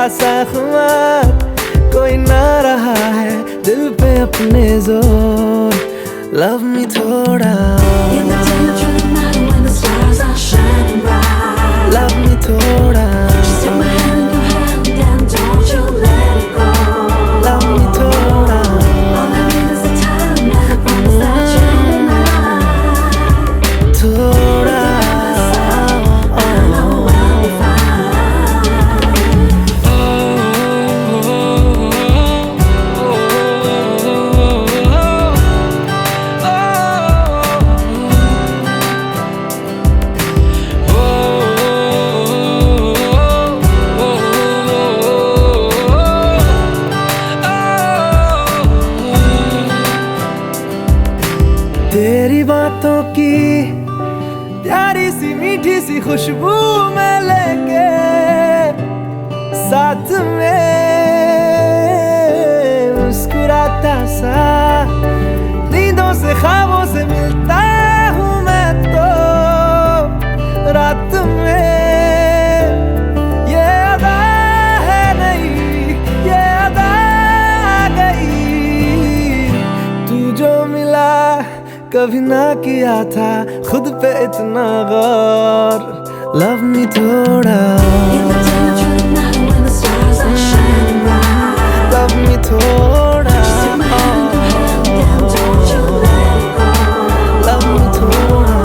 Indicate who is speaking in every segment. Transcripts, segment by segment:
Speaker 1: सा खुमार, कोई ना रहा है दिल पे अपने जोर। लव मी थोड़ा, लव मी थोड़ा, लव मी थोड़ा, थोड़ा। तेरी बातों की प्यारी सी मीठी सी खुशबू मैं लेके साथ में मुस्कुराता सा, नींदों से ख्वाबों से मिलता हूँ मैं तो रात में। ये अदा है नहीं, ये अदा आ गई, तू जो मिला कभी ना किया था खुद पे इतना गौर। लव मी थोड़ा, लव मी थोड़ा, लव मी थोड़ा, लव मी थोड़ा।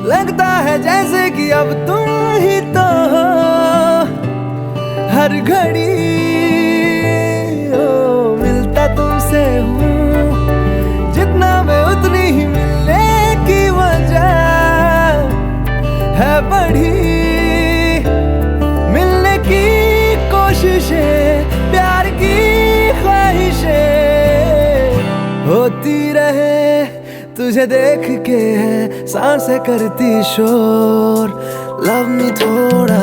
Speaker 1: लगता है जैसे कि अब तुम ही तो हो हर घड़ी, ओ मिलता तुमसे हूँ जितना मैं उतनी ही मिलने की वजह है बढ़ी। मिलने की कोशिशें, प्यार की ख्वाहिशें होती रहे, तुझे देख के है सांसें करती शोर। लव मी थोड़ा।